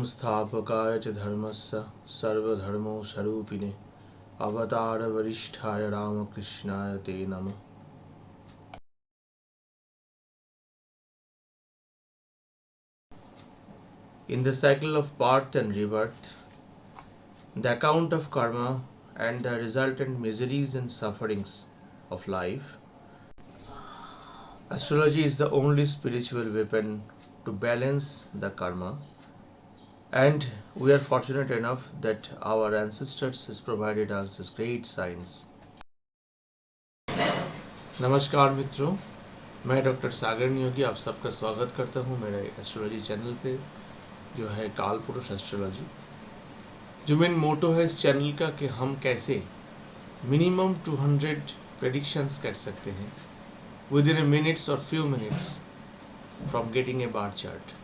संस्थापकाय च धर्मस्य सर्वधर्मस्वरूपिणे अवतारवरिष्ठाय रामकृष्णाय ते नमः। In the cycle of birth and rebirth, the account of karma and the resultant miseries and sufferings of life, astrology is the only spiritual weapon to balance the karma, and we are fortunate enough that our ancestors has provided us this great science. नमस्कार मित्रों, मैं doctor सागर नियोगी आप सबका स्वागत करता हूं मेरे astrology channel पे, जो है काल पुरुष एस्ट्रोलॉजी। जो मेन मोटो है इस चैनल का कि हम कैसे मिनिमम 200 प्रेडिक्शंस कर सकते हैं विद इन ए मिनट्स और few minutes from getting a bar chart.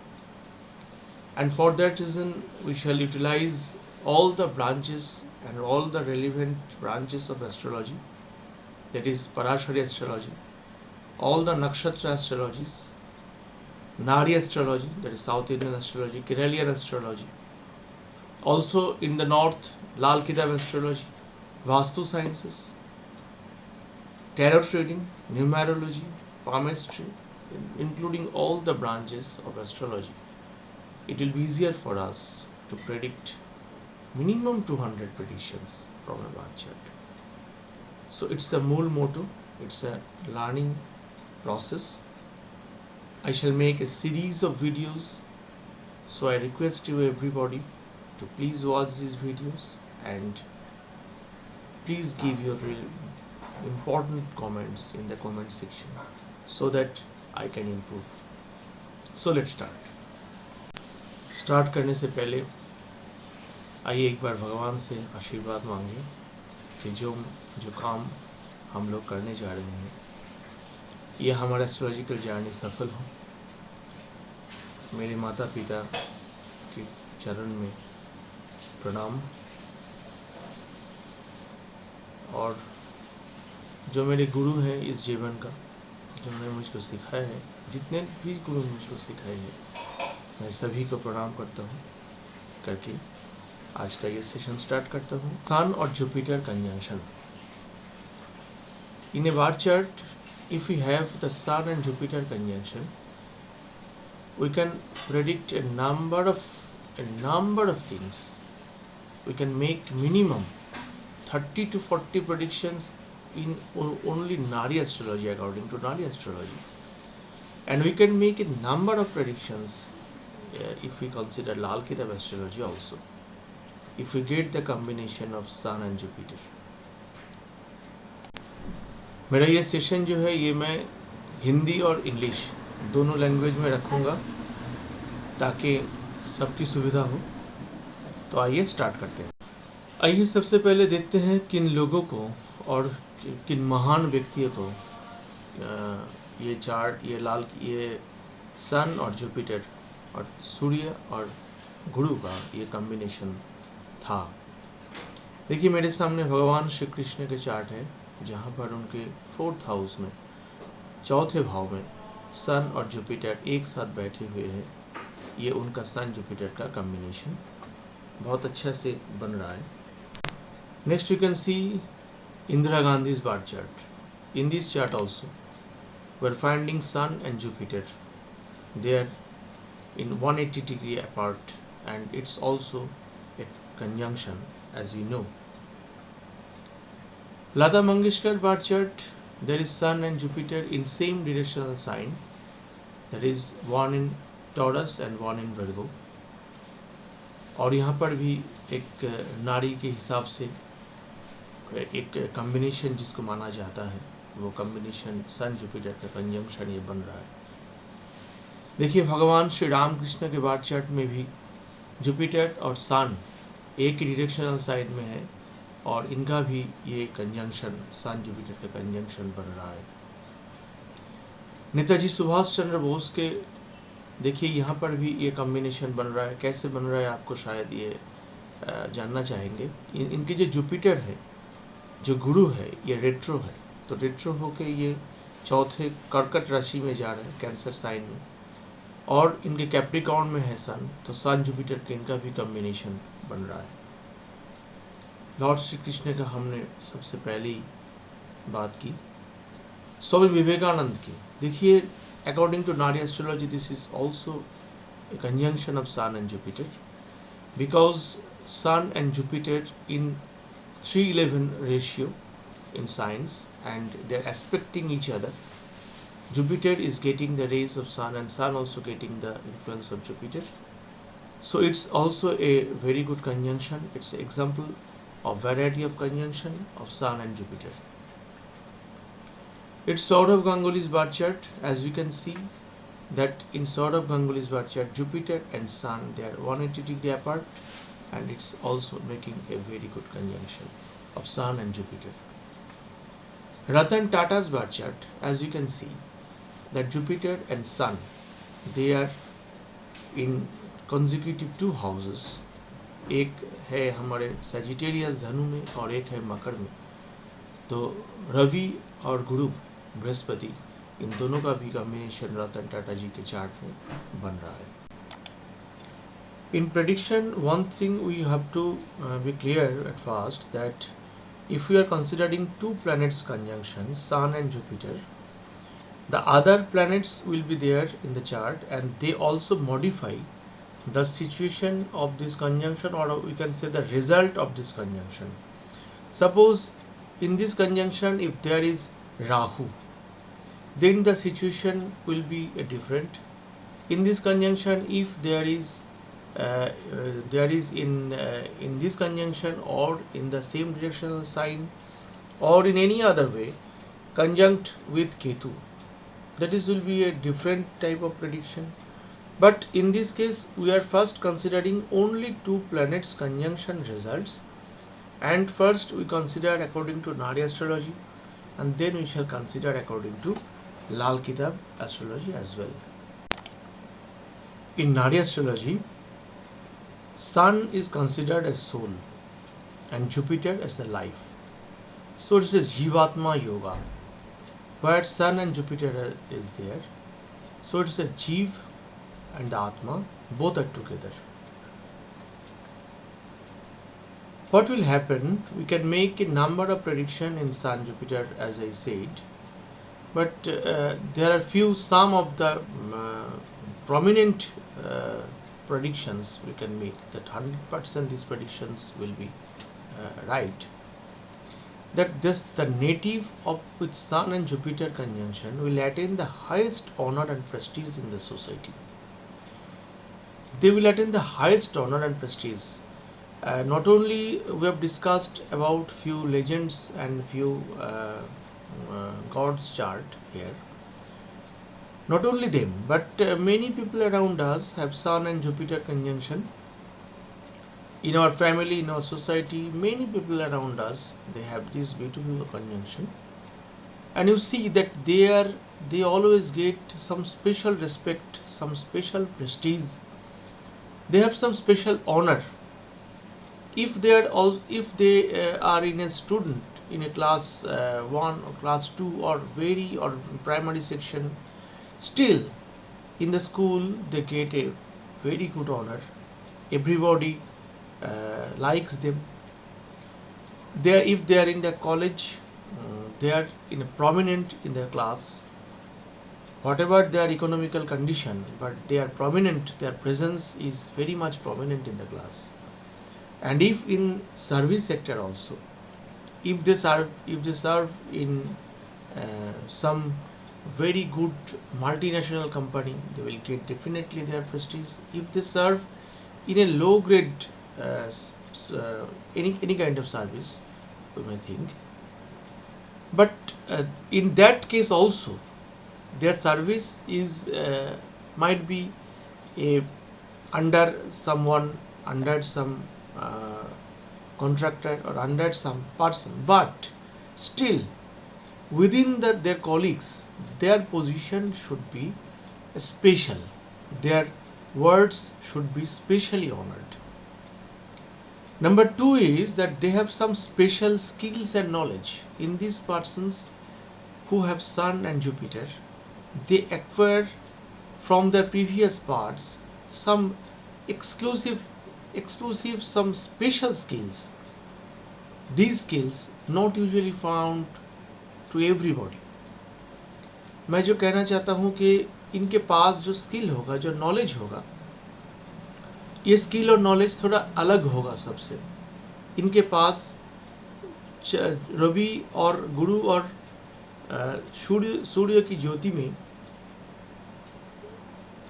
And for that reason, we shall utilize all the branches and all the relevant branches of astrology, that is Parashari astrology, all the Nakshatra astrologies, Nari astrology, that is South Indian astrology, Keralian astrology, also in the north, Lal Kitab astrology, Vastu sciences, tarot reading, numerology, palmistry, including all the branches of astrology. It will be easier for us to predict minimum 200 predictions from a birth chart. So it's the mool motto, it's a learning process. I shall make a series of videos, so I request you everybody to please watch these videos and please give your important comments in the comment section so that I can improve. So let's start. Start करने से पहले आइए एक बार भगवान से आशीर्वाद मांगे कि जो काम हम लोग करने जा रहे हैं ये हमारा एस्ट्रोलॉजिकल जर्नी सफल हो। मेरे माता पिता के चरण में प्रणाम, और जो मेरे गुरु हैं इस जीवन का, जिन्होंने मुझको सिखाया है, जितने भी गुरु मुझको सिखाए हैं, मैं सभी को प्रणाम करता हूँ करके आज का ये सेशन स्टार्ट करता हूँ। सन और Jupiter conjunction in a bar chart, if we have the sun and Jupiter conjunction, we can predict a number of things. We can make minimum 30 to 40 predictions in only Nari astrology, according to Nari astrology, and we can make a number of predictions if we consider Lal Kitab astrology also, if we get the combination of Sun and Jupiter. मेरा ये session जो है ये मैं हिंदी और English दोनों language में रखूँगा ताकि सबकी सुविधा हो। तो आइए स्टार्ट करते हैं। आइए सबसे पहले देखते हैं किन लोगों को और किन महान व्यक्तियों को ये चार्ट, ये सन और जुपिटर और सूर्य और गुरु का ये कॉम्बिनेशन था। देखिए मेरे सामने भगवान श्री कृष्ण के चार्ट है, जहाँ पर उनके 4th हाउस में, चौथे भाव में सन और जुपिटर एक साथ बैठे हुए हैं। ये उनका सन जुपिटर का कॉम्बिनेशन बहुत अच्छा से बन रहा है। Next you can see Indira Gandhi's birth chart. In this chart also, we are finding Sun and Jupiter. They are in 180 degree apart, and it's also a conjunction, as you know. Lata Mangeshkar birth chart, there is Sun and Jupiter in same directional sign. There is one in Taurus and one in Virgo. और यहाँ पर भी एक नारी के हिसाब से एक कॉम्बिनेशन जिसको माना जाता है, वो कॉम्बिनेशन सन जुपिटर का कंजंक्शन ये बन रहा है। देखिए भगवान श्री राम कृष्ण के बार चार्ट में भी जुपिटर और सन एक ही डायरेक्शनल साइड में है, और इनका भी ये कंजंक्शन सन जुपिटर का कंजंक्शन बन रहा है। नेताजी सुभाष चंद्र बोस के देखिए यहाँ पर भी ये कॉम्बिनेशन बन रहा है। कैसे बन रहा है आपको शायद ये जानना चाहेंगे। इनके जो जुपिटर है, जो गुरु है, ये रेट्रो है, तो रेट्रो होके ये चौथे कर्कट राशि में जा रहे हैं, कैंसर साइन में, और इनके कैप्रिकॉर्न में है सन, तो सन जुपिटर के इनका भी कॉम्बिनेशन बन रहा है। लॉर्ड श्री कृष्ण का हमने सबसे पहले ही बात की। स्वामी विवेकानंद की देखिए, अकॉर्डिंग टू नारी astrology this is also a conjunction of Sun and Jupiter, because Sun and Jupiter in 3:11 ratio in science, and they're aspecting each other. Jupiter is getting the rays of Sun and Sun also getting the influence of Jupiter. So it's also a very good conjunction. It's an example of variety of conjunction of Sun and Jupiter. It's Saurav Ganguly's birth chart. As you can see that in Saurav Ganguly's birth chart, Jupiter and Sun, they are 180 degree apart, and it's also making a very good conjunction of Sun and Jupiter. Ratan Tata's birth chart, as you can see that Jupiter and Sun, they are in consecutive two houses. एक है हमारे Sagittarius धनु में और एक है मकर में। तो रवि और गुरु बृहस्पति, इन दोनों का भी कॉम्बिनेशन रतन टाटा जी के चार्ट में बन रहा है। In prediction, one thing we have to be clear at first, that if we are considering two planets conjunction, Sun and Jupiter, the other planets will be there in the chart, and they also modify the situation of this conjunction, or we can say the result of this conjunction. Suppose in this conjunction, if there is Rahu, then the situation will be different. In this conjunction, if there is in this conjunction or in the same directional sign or in any other way conjunct with Ketu, that is will be a different type of prediction. But in this case, we are first considering only two planets conjunction results, and first we consider according to Nari astrology, and then we shall consider according to Lal Kitab astrology as well. In Nari astrology, Sun is considered as soul and Jupiter as the life. So it is Jivatma Yoga, where Sun and Jupiter is there. So it is a Jiv and the Atma, both are together. What will happen? We can make a number of prediction in Sun Jupiter, as I said, but there are some of the prominent predictions we can make, that 100% these predictions will be right. That the native of with Sun and Jupiter conjunction will attain the highest honor and prestige in the society. They will attain the highest honor and prestige. Not only we have discussed about few legends and few God's chart here. Not only them, but many people around us have Sun and Jupiter conjunction. In our family, in our society, many people around us, they have this beautiful conjunction, and you see that they always get some special respect, some special prestige. They have some special honor. If they are in a student in a class 1 or class 2 or primary section, still in the school they get a very good honor. Everybody likes them. If they are in the college, they are in a prominent in their class. Whatever their economical condition, but they are prominent. Their presence is very much prominent in the class. And if in service sector also, if they serve in some very good multinational company, they will get definitely their prestige. If they serve in a low grade any kind of service, we may think, but in that case also, their service is might be under someone, under some contractor or under some person, but still within their colleagues, their position should be special. Their words should be specially honored. Number 2 is that they have some special skills and knowledge. In these persons who have Sun and Jupiter, they acquire from their previous parts some exclusive some special skills. These skills not usually found to everybody. मैं जो कहना चाहता हूँ कि इनके पास जो skill होगा, जो नॉलेज होगा, ये स्किल और नॉलेज थोड़ा अलग होगा सबसे. इनके पास रवि और गुरु और सूर्य की ज्योति में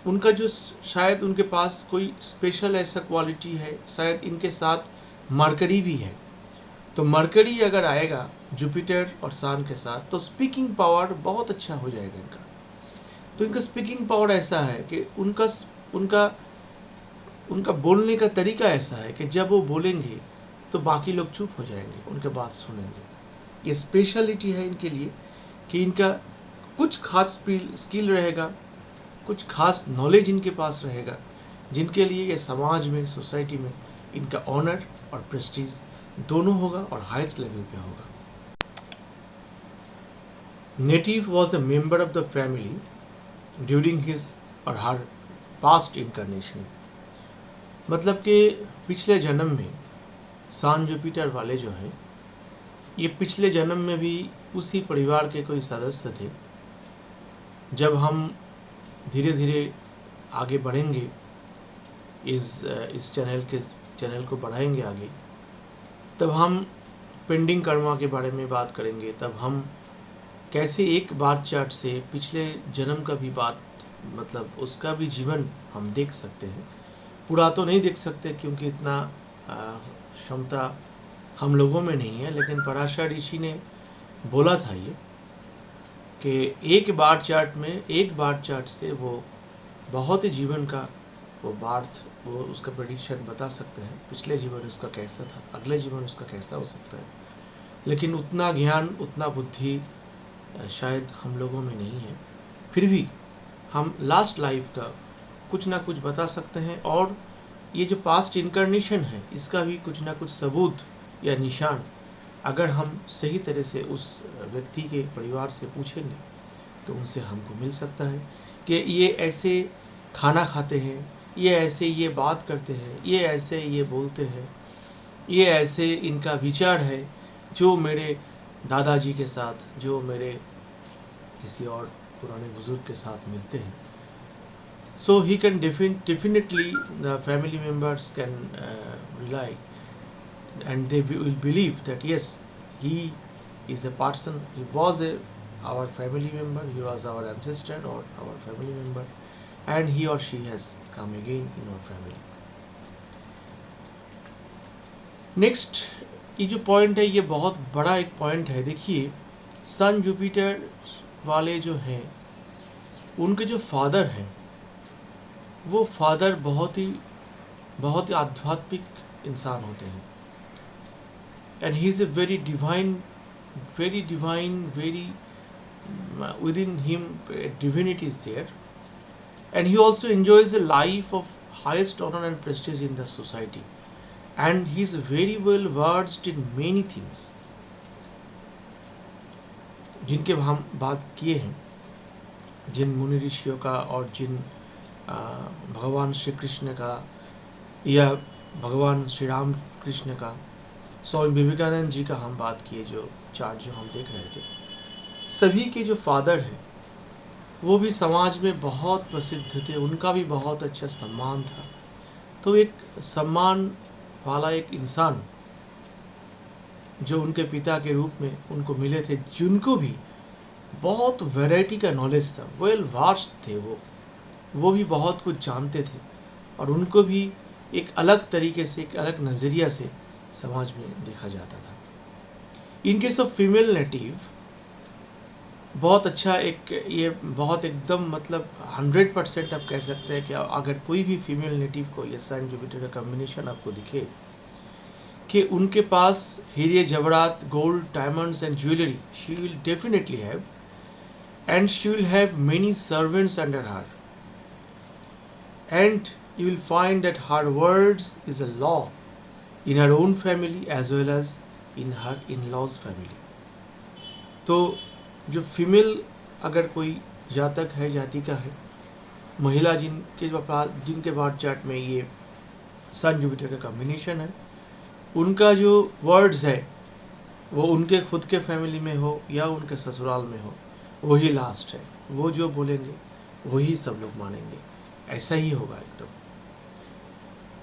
उनका जो शायद उनके पास कोई स्पेशल ऐसा क्वालिटी है. शायद इनके साथ मरकरी भी है. तो मरकरी अगर आएगा जुपिटर और सन के साथ तो स्पीकिंग पावर बहुत अच्छा हो जाएगा इनका. तो इनका स्पीकिंग पावर ऐसा है कि उनका बोलने का तरीका ऐसा है कि जब वो बोलेंगे तो बाकी लोग चुप हो जाएंगे, उनके बात सुनेंगे. ये स्पेशलिटी है इनके लिए कि इनका कुछ खास स्किल रहेगा, कुछ खास नॉलेज इनके पास रहेगा, जिनके लिए ये समाज में, सोसाइटी में इनका ऑनर और प्रेस्टीज दोनों होगा और हाईएस्ट लेवल पे होगा. Native was a member of the family during his और हर पास्ट इनकारनेशन. मतलब कि पिछले जन्म में सन जुपिटर वाले जो हैं, ये पिछले जन्म में भी उसी परिवार के कोई सदस्य थे. जब हम धीरे धीरे आगे बढ़ेंगे, इस चैनल को बढ़ाएंगे आगे, तब हम पेंडिंग कर्मा के बारे में बात करेंगे. तब हम कैसे एक बार चार्ट से पिछले जन्म का भी बात, मतलब उसका भी जीवन हम देख सकते हैं. पूरा तो नहीं देख सकते क्योंकि इतना क्षमता हम लोगों में नहीं है, लेकिन पराशर ऋषि ने बोला था ये कि एक बार चार्ट से वो बहुत ही जीवन का वो उसका प्रेडिक्शन बता सकते हैं. पिछले जीवन उसका कैसा था, अगले जीवन उसका कैसा हो सकता है. लेकिन उतना ज्ञान, उतना बुद्धि शायद हम लोगों में नहीं है. फिर भी हम लास्ट लाइफ का कुछ ना कुछ बता सकते हैं. और ये जो पास्ट इनकारनेशन है, इसका भी कुछ ना कुछ सबूत या निशान अगर हम सही तरह से उस व्यक्ति के परिवार से पूछेंगे तो उनसे हमको मिल सकता है कि ये ऐसे खाना खाते हैं, ये ऐसे ये बात करते हैं, ये ऐसे ये बोलते हैं, ये ऐसे इनका विचार है जो मेरे दादाजी के साथ, जो मेरे किसी और पुराने बुजुर्ग के साथ मिलते हैं. So he can definitely the family members can rely and they will believe that yes, he is a person, he was our family member, he was our ancestor or our family member, and he or she has come again in our family. Next, ये जो point है ये बहुत बड़ा एक point है. देखिए, सन Jupiter वाले जो हैं, उनके जो फादर हैं, वो फादर बहुत ही आध्यात्मिक इंसान होते हैं. And he is a very divine within him divinity is there, and he also enjoys a life of highest honor and prestige in the society, and he is very well versed in many things. जिनके हम बात किए हैं, जिन मुनि ऋषियों का और जिन भगवान श्री कृष्ण का या भगवान श्री राम कृष्ण का, स्वामी विवेकानंद जी का हम बात किए, जो चार्ट जो हम देख रहे थे, सभी के जो फादर हैं वो भी समाज में बहुत प्रसिद्ध थे. उनका भी बहुत अच्छा सम्मान था. तो एक सम्मान वाला एक इंसान जो उनके पिता के रूप में उनको मिले थे, जिनको भी बहुत वैरायटी का नॉलेज था, वेल वार्स्ड थे, वो भी बहुत कुछ जानते थे, और उनको भी एक अलग तरीके से, एक अलग नज़रिया से समाज में देखा जाता था. In case of female native बहुत अच्छा ये बहुत एकदम मतलब 100% आप कह सकते हैं कि अगर कोई भी फीमेल नेटिव को ये सन जुपिटर का कॉम्बिनेशन आपको दिखे कि उनके पास हीरे जवाहरात, gold, diamonds and jewellery, she will definitely have, and she will have many servants under her, and you will find that her words is a law in her own family as well as in her in-laws family. तो जो female अगर कोई जातक है, जातिका है, महिला जिनके birth chart में ये सन जुपिटर का कॉम्बिनेशन है, उनका जो वर्ड्स है वो उनके खुद के फैमिली में हो या उनके ससुराल में हो, वही लास्ट है। वो जो बोलेंगे वही सब लोग मानेंगे, ऐसा ही होगा एकदम।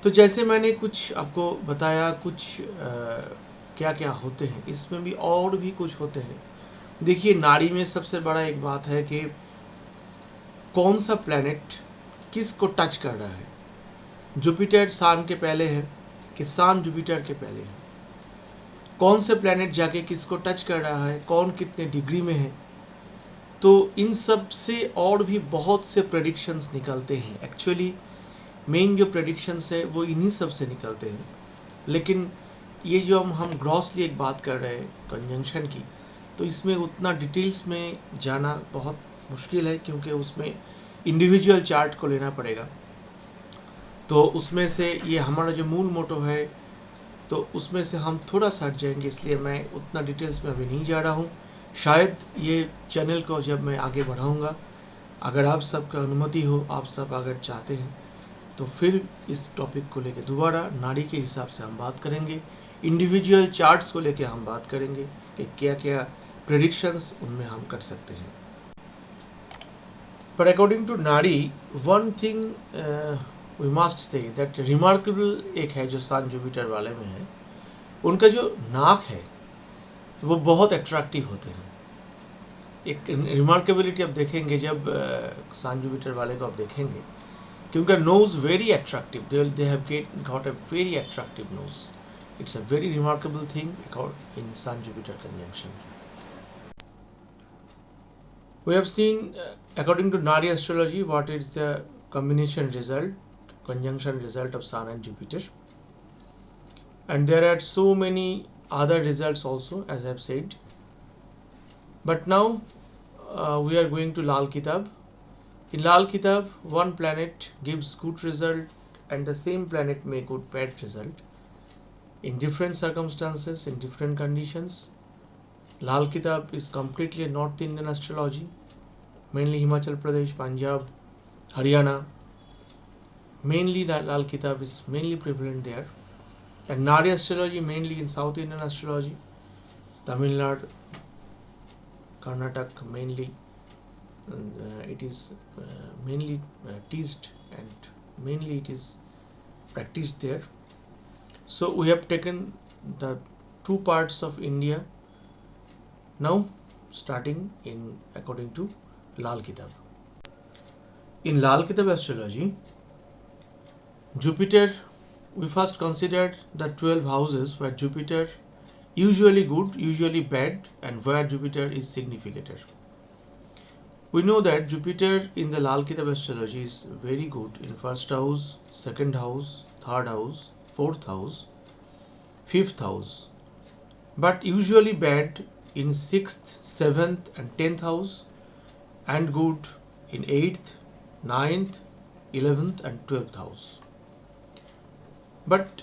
तो जैसे मैंने कुछ आपको बताया, कुछ क्या क्या होते हैं, इसमें भी और भी कुछ होते हैं। देखिए, नाड़ी में सबसे बड़ा एक बात है कि कौन सा प्लैनेट किसको टच कर रहा है। जुपिटर सन के पहले है कि सन जुपिटर के पहले है, कौन से प्लैनेट जाके किसको टच कर रहा है, कौन कितने डिग्री में है। तो इन सब से और भी बहुत से प्रेडिक्शंस निकलते हैं। एक्चुअली मेन जो प्रेडिक्शंस है वो इन्हीं सब से निकलते हैं। लेकिन ये जो हम ग्रॉसली एक बात कर रहे हैं कंजंक्शन की, तो इसमें उतना डिटेल्स में जाना बहुत मुश्किल है, क्योंकि उसमें इंडिविजुअल चार्ट को लेना पड़ेगा। तो उसमें से ये हमारा जो मूल मोटो है, तो उसमें से हम थोड़ा सा हट जाएंगे, इसलिए मैं उतना डिटेल्स में अभी नहीं जा रहा हूँ। शायद ये चैनल को जब मैं आगे बढ़ाऊँगा, अगर आप सबका अनुमति हो, आप सब अगर चाहते हैं, तो फिर इस टॉपिक को लेकर दोबारा नाड़ी के हिसाब से हम बात करेंगे, इंडिविजुअल चार्ट्स को लेकर हम बात करेंगे कि क्या क्या प्रेडिक्शंस उनमें हम कर सकते हैं। पर according to Nadi, one thing we must say that remarkable एक है जो सन जुपिटर वाले में है, उनका जो नाक है वो बहुत अट्रैक्टिव होते हैं। एक रिमार्केबिलिटी आप देखेंगे जब सन जुपिटर वाले को आप देखेंगे कि उनका nose very attractive, they have got a very attractive nose. It's a very remarkable thing in sun Jupiter conjunction. We have seen, according to Nadi astrology, what is the combination result, conjunction result of Sun and Jupiter. And there are so many other results also, as I have said. But now we are going to Lal Kitab. In Lal Kitab, one planet gives good result and the same planet may give bad result in different circumstances, in different conditions. Lal Kitab is completely a North Indian astrology, mainly Himachal Pradesh, Punjab, Haryana. Mainly Lal Kitab is mainly prevalent there. And Nadi astrology mainly in South Indian astrology, Tamil Nadu, Karnataka mainly. It is mainly teased and mainly it is practiced there. So we have taken the two parts of India now, starting in according to Lal Kitab. In Lal Kitab astrology, Jupiter, we first considered the 12 houses where Jupiter usually good, usually bad, and where Jupiter is significator. We know that Jupiter in the Lal Kitab astrology is very good in first house, second house, third house, fourth house, fifth house, but usually bad in 6th, 7th and 10th house, and good in 8th, 9th, 11th and 12th house. But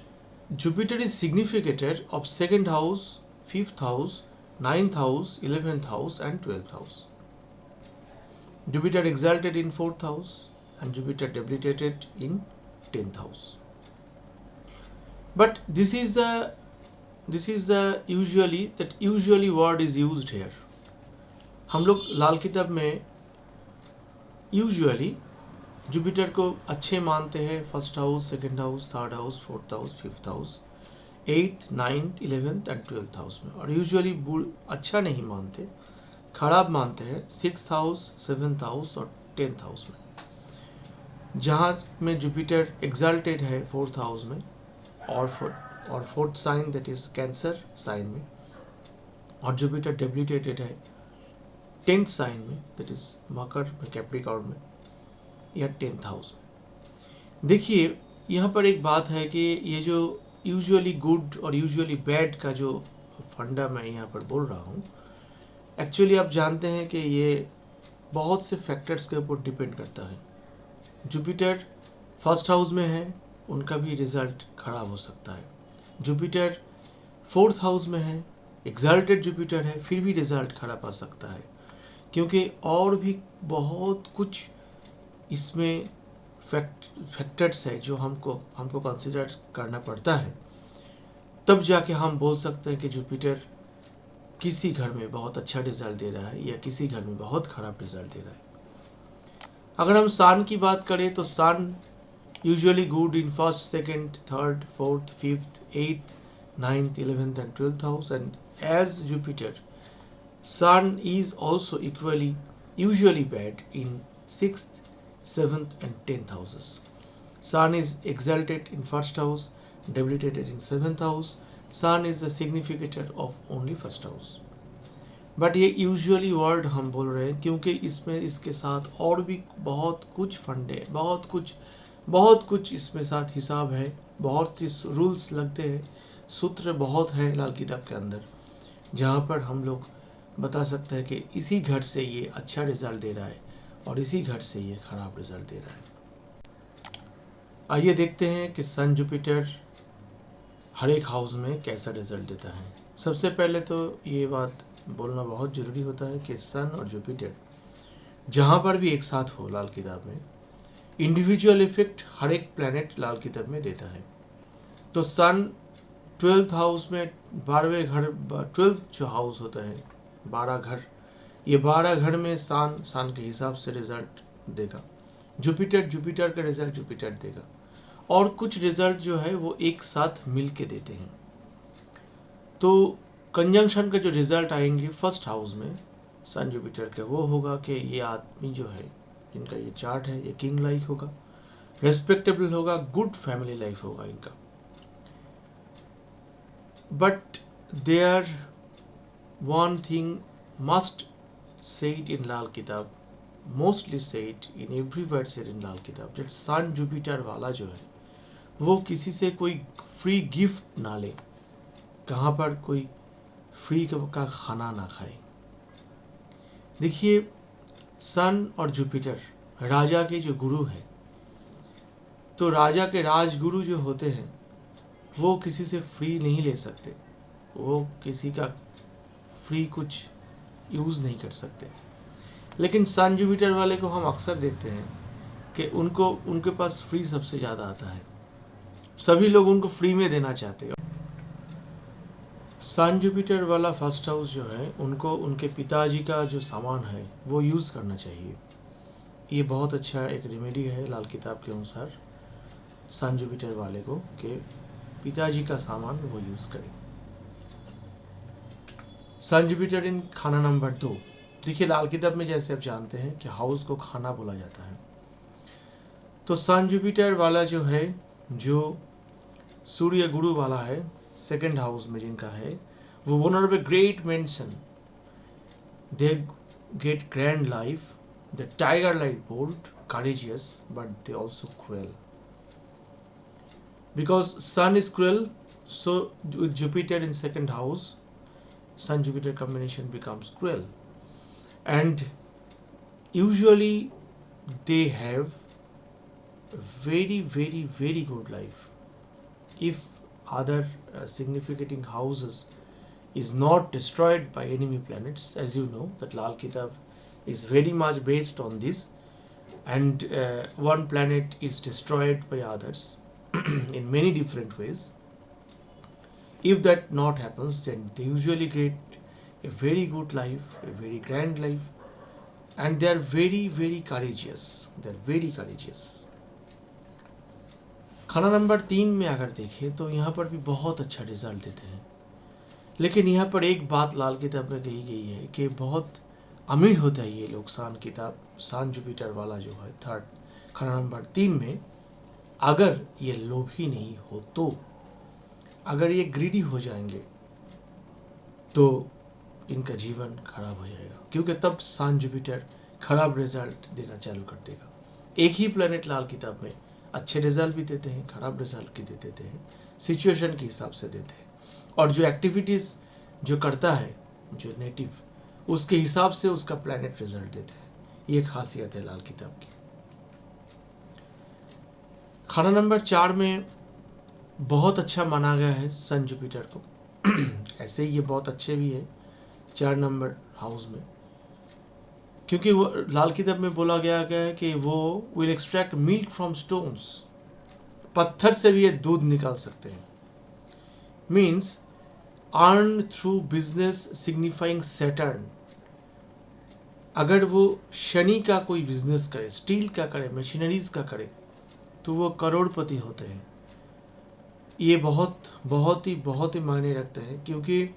Jupiter is significator of 2nd house, 5th house, 9th house, 11th house and 12th house. Jupiter exalted in 4th house and Jupiter debilitated in 10th house. But this is the usually word is used here. हम लोग लाल किताब में usually Jupiter को अच्छे मानते हैं first house, second house, third house, fourth house, fifth house, 8th, 9th, 11th and 12th house में, और यूजुअली अच्छा नहीं मानते, खराब मानते हैं 6th हाउस, 7th हाउस और 10th हाउस में। जहाँ में जुपिटर एग्जाल्टेड है 4th हाउस में और fourth sign that is Cancer sign में, और जुपिटर डेबिलिटेटेड है 10th साइन में दैट इज मकर में, कैप्रिकॉर्न में या 10th हाउस में। देखिए यहाँ पर एक बात है कि ये जो यूजुअली गुड और यूजुअली बैड का जो फंडा मैं यहाँ पर बोल रहा हूँ, एक्चुअली आप जानते हैं कि ये बहुत से फैक्टर्स के ऊपर डिपेंड करता है। जुपिटर फर्स्ट हाउस में है, उनका भी रिजल्ट खराब हो सकता है। जुपिटर 4th हाउस में है, एग्जाल्टेड जुपिटर है, फिर भी रिजल्ट खराब आ सकता है, क्योंकि और भी बहुत कुछ इसमें फैक्टर्स है जो हमको कंसिडर करना पड़ता है, तब जाके हम बोल सकते हैं कि जुपिटर किसी घर में बहुत अच्छा रिजल्ट दे रहा है या किसी घर में बहुत खराब रिजल्ट दे रहा है। अगर हम सन की बात करें तो sun usually good in first, second, third, fourth, fifth, eighth, ninth, 11th and 12th house, and as Jupiter, Sun is also equally usually bad in 6th, 7th and 10th houses. Sun is exalted in first house, debilitated in 7th house. Sun is the significator of only first house. But ये usually word हम बोल रहे हैं क्योंकि इसमें इसके साथ और भी बहुत कुछ फंडे, बहुत कुछ इसमें साथ हिसाब है, बहुत सी रूल्स लगते हैं, सूत्र बहुत हैं लाल किताब के अंदर, जहाँ पर हम लोग बता सकते हैं कि इसी घर से ये अच्छा रिजल्ट दे रहा है और इसी घर से ये खराब रिजल्ट दे रहा है। आइए देखते हैं कि सन जुपिटर हर एक हाउस में कैसा रिजल्ट देता है। सबसे पहले तो ये बात बोलना बहुत ज़रूरी होता है कि सन और जुपिटर जहाँ पर भी एक साथ हो लाल किताब में, इंडिविजुअल इफेक्ट हर एक प्लैनेट लाल किताब में देता है। तो सन 12th हाउस में 12वें घर, 12th जो हाउस होता है 12 घर, ये 12 घर में सन के हिसाब से रिजल्ट देगा। जुपिटर का रिजल्ट जुपिटर देगा, और कुछ रिजल्ट जो है वो एक साथ मिल के देते हैं। तो कंजंक्शन का जो रिजल्ट आएंगे फर्स्ट हाउस में सन जुपिटर के, वो होगा कि ये आदमी जो है, इनका ये चार्ट है, ये किंग लाइक होगा, रेस्पेक्टेबल होगा, गुड फैमिली लाइफ होगा इनका। But there one thing must said in Lal Kitab, mostly said in everywhere said in Lal Kitab, that sun Jupiter वाला जो है वो किसी से कोई फ्री गिफ्ट ना ले, कहाँ पर कोई फ्री का खाना ना खाए। देखिए, सन और जुपिटर राजा के जो गुरु हैं, तो राजा के राजगुरु जो होते हैं वो किसी से फ्री नहीं ले सकते, वो किसी का फ्री कुछ यूज़ नहीं कर सकते। लेकिन सन जुपिटर वाले को हम अक्सर देखते हैं कि उनके पास फ्री सबसे ज़्यादा आता है, सभी लोग उनको फ्री में देना चाहते हैं। सन जुपिटर वाला फर्स्ट हाउस जो है, उनको उनके पिताजी का जो सामान है वो यूज़ करना चाहिए। ये बहुत अच्छा एक रेमेडी है लाल किताब के अनुसार सन जुपिटर वाले को, कि पिताजी का सामान वो यूज़ करें। सन जुपिटर इन खाना नंबर 2। देखिए, लाल किताब में जैसे आप जानते हैं कि हाउस को खाना बोला जाता है, तो सन जुपिटर वाला जो है, जो सूर्य गुरु वाला है, सेकंड हाउस में जिनका है, वो owner of a great mansion, they get grand life, the tiger like bold, courageous, but they also cruel. Because Sun is cruel, so with Jupiter in second house, Sun-Jupiter combination becomes cruel. And usually they have very, very, very good life. If other significant houses is not destroyed by enemy planets, as you know, that Lal Kitab is very much based on this, and one planet is destroyed by others in many different ways. If that not happens, then they usually get a very good life, a very grand life, and they are very, very courageous. They are very courageous. खाना number 3 में अगर देखें तो यहाँ पर भी बहुत अच्छा रिजल्ट देते हैं, लेकिन यहाँ पर एक बात लाल किताब में कही गई है कि बहुत अमीर होता है ये लोग, सन जुपिटर वाला जो है थर्ड खाना नंबर 3 में, अगर ये लोभी नहीं हो तो, अगर ये ग्रीडी हो जाएंगे तो इनका जीवन खराब हो जाएगा, क्योंकि तब सन जुपिटर खराब रिजल्ट देना चालू कर देगा। एक ही प्लेनेट लाल किताब में अच्छे रिजल्ट भी देते हैं, खराब रिजल्ट भी देते हैं, सिचुएशन के हिसाब से देते हैं, और जो एक्टिविटीज़ जो करता है जो नेटिव, उसके हिसाब से उसका प्लैनेट रिजल्ट देते हैं। ये खासियत है लाल किताब की। खाना नंबर 4 में बहुत अच्छा माना गया है सन जुपिटर को ऐसे ही ये बहुत अच्छे भी है 4 नंबर हाउस में, क्योंकि वो लाल किताब में बोला गया है कि वो will extract milk from stones, पत्थर से भी ये दूध निकाल सकते हैं। Means earn through business signifying Saturn. अगर वो शनि का कोई बिजनेस करे, स्टील का करे, मशीनरीज का करे, तो वो करोड़पति होते हैं। ये बहुत ही मायने रखते हैं, क्योंकि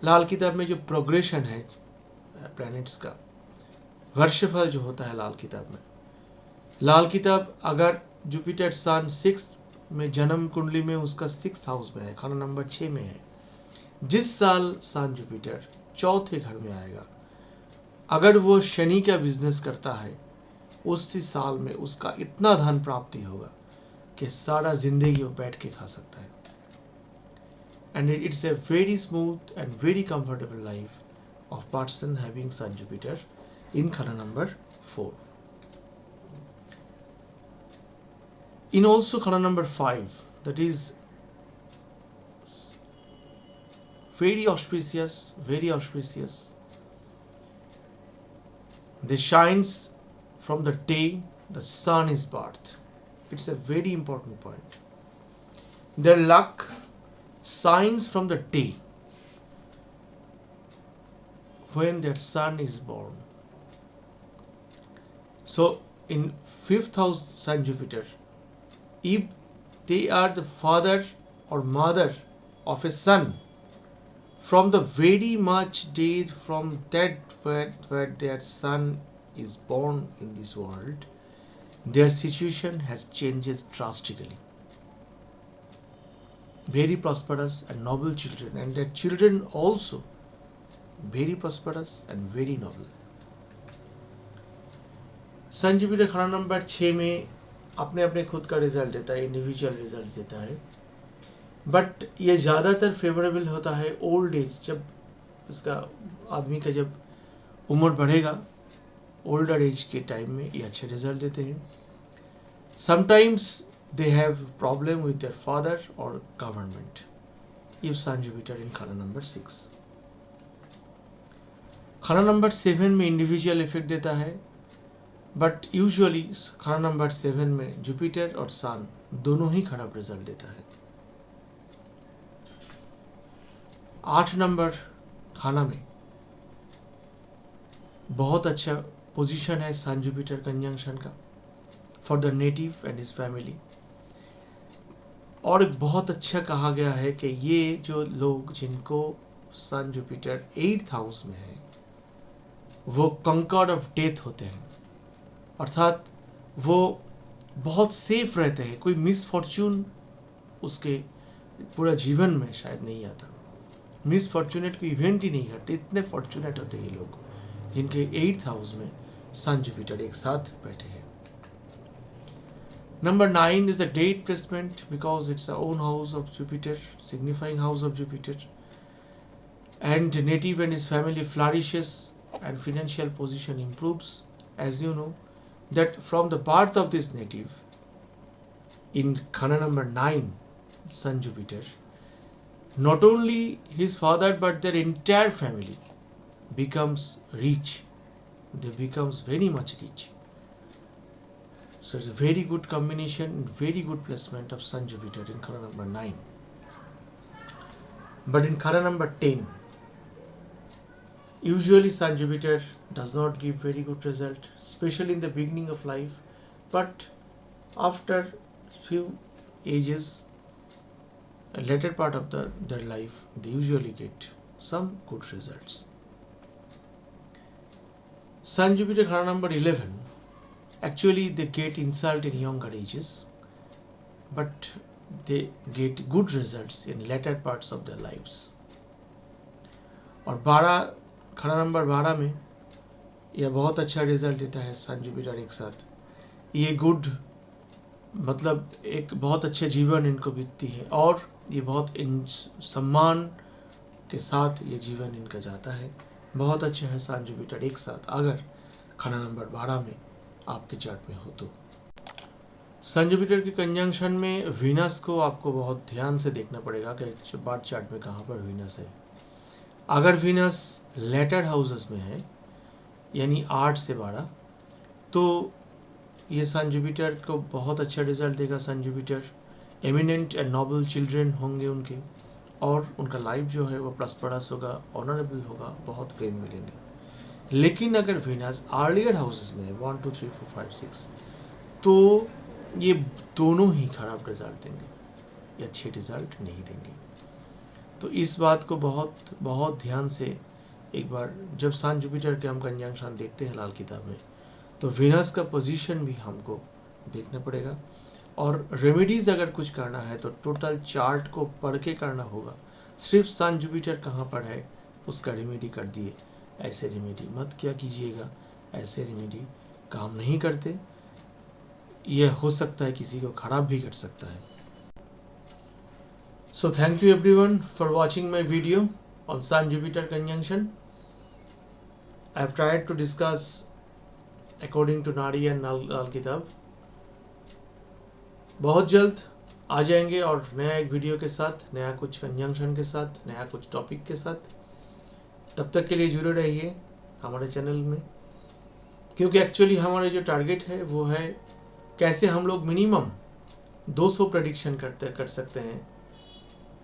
लाल किताब में जो प्रोग्रेशन है प्लैनेट्स का, वर्षफल जो होता है लाल किताब में, लाल किताब अगर जुपिटर सन 6 में जन्म कुंडली में उसका 6th हाउस में है, खाना नंबर 6 में है, जिस साल सन जुपिटर चौथे घर में आएगा, अगर वो शनि का बिजनेस करता है, उसी साल में उसका इतना धन प्राप्ति होगा कि सारा जिंदगी वो बैठ के खा सकता है। And it's a very smooth and very comfortable life of person having sun Jupiter in खाना number 4. In also khana number 5, that is very auspicious. This shines from the day the sun is birth. It's a very important point. Their luck shines from the day when their son is born. So in 5th house sun Jupiter, if they are the father or mother of a son, from the very much day from that where their son is born in this world, their situation has changed drastically. Very prosperous and noble children, and their children also very prosperous and very noble. Sun Jupiter खाना number 6 में अपने अपने खुद का result देता है, individual result देता है, बट ये ज़्यादातर फेवरेबल होता है ओल्ड एज, जब इसका आदमी का जब उम्र बढ़ेगा, ओल्डर एज के टाइम में ये अच्छे रिजल्ट देते हैं. Sometimes they have problem with their father और government if sun Jupiter in खाना नंबर 6. खाना नंबर 7 में इंडिविजुअल इफेक्ट देता है, बट यूजुअली खाना नंबर 7 में जुपिटर और सन दोनों ही खराब रिजल्ट देता है. 8 नंबर खाना में बहुत अच्छा पोजीशन है सन जुपिटर कंजंक्शन का for the native and his family. और बहुत अच्छा कहा गया है कि ये जो लोग जिनको सन जुपिटर 8th हाउस में है, वो कंकर्ड ऑफ डेथ होते हैं, अर्थात वो बहुत सेफ रहते हैं. कोई मिसफॉर्चून उसके पूरा जीवन में शायद नहीं आता, मिसफॉर्चुनेट कोई इवेंट ही नहीं करते. इतने फॉर्चुनेट होते हैं ये लोग जिनके 8th हाउस में सन जुपिटर एक साथ बैठे हैं. Number 9 is the great placement because it's the own house of Jupiter, signifying house of Jupiter. And native and his family flourishes and financial position improves. As you know, that from the birth of this native in Khana number 9, Sun Jupiter, not only his father but their entire family becomes rich. They becomes very much rich. So it's a very good combination, very good placement of Sun Jupiter in Khana number 9. But in Khana number 10, usually Sun Jupiter does not give very good result, especially in the beginning of life. But after few ages, a later part of their life, they usually get some good results. Sun Jupiter Khana number 11. Actually, they get insult in younger ages, but they get good results in later parts of their lives. और 12 खाना number 12 में यह बहुत अच्छा result देता है सन Jupiter एक साथ. ये गुड मतलब एक बहुत अच्छा जीवन इनको बीतती है और ये बहुत सम्मान के साथ ये जीवन इनका जाता है. बहुत अच्छा है सन जुपिटर एक साथ अगर खाना नंबर 12 में आपके चार्ट में हो तो. सन जुपिटर के कंजंक्शन में वीनस को आपको बहुत ध्यान से देखना पड़ेगा कि बार्थ चार्ट में कहाँ पर वीनस है. अगर वीनस लेटर हाउसेस में है यानी 8 से 12, तो ये सन जुपिटर को बहुत अच्छा रिजल्ट देगा। Sun Jupiter eminent and noble children होंगे उनके, और उनका लाइफ जो है वो प्रॉस्परस होगा, ऑनरेबल होगा, बहुत फेम मिलेंगे। लेकिन अगर वीनस अर्लियर हाउसेस में 1 2 3 4 5 6, तो ये दोनों ही खराब रिजल्ट देंगे, या अच्छे रिजल्ट नहीं देंगे। तो इस बात को बहुत बहुत ध्यान से एक बार जब सन जुपिटर के हम कंजंक्शन देखते हैं लाल किताब में, तो वीनस का पोजीशन भी हमको देखना पड़ेगा। और रेमेडीज़ अगर कुछ करना है तो टोटल चार्ट को पढ़ के करना होगा। सिर्फ सन जुपिटर कहाँ पर है उसका रेमेडी कर दिए, ऐसे रेमेडी मत क्या कीजिएगा, ऐसे रेमेडी काम नहीं करते। यह हो सकता है किसी को खराब भी कर सकता है। So thank you everyone for watching my video on Sun Jupiter conjunction. I have tried to discuss according to Nadi and Lal Kitab. बहुत जल्द आ जाएंगे और नया एक वीडियो के साथ, नया कुछ कंजंक्शन के साथ, नया कुछ टॉपिक के साथ। तब तक के लिए जुड़े रहिए हमारे चैनल में, क्योंकि एक्चुअली हमारे जो टारगेट है वो है कैसे हम लोग मिनिमम 200 प्रेडिक्शन कर सकते हैं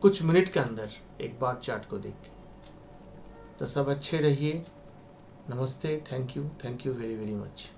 कुछ मिनट के अंदर एक बार चार्ट को देख के। तो सब अच्छे रहिए। नमस्ते, thank you very very much.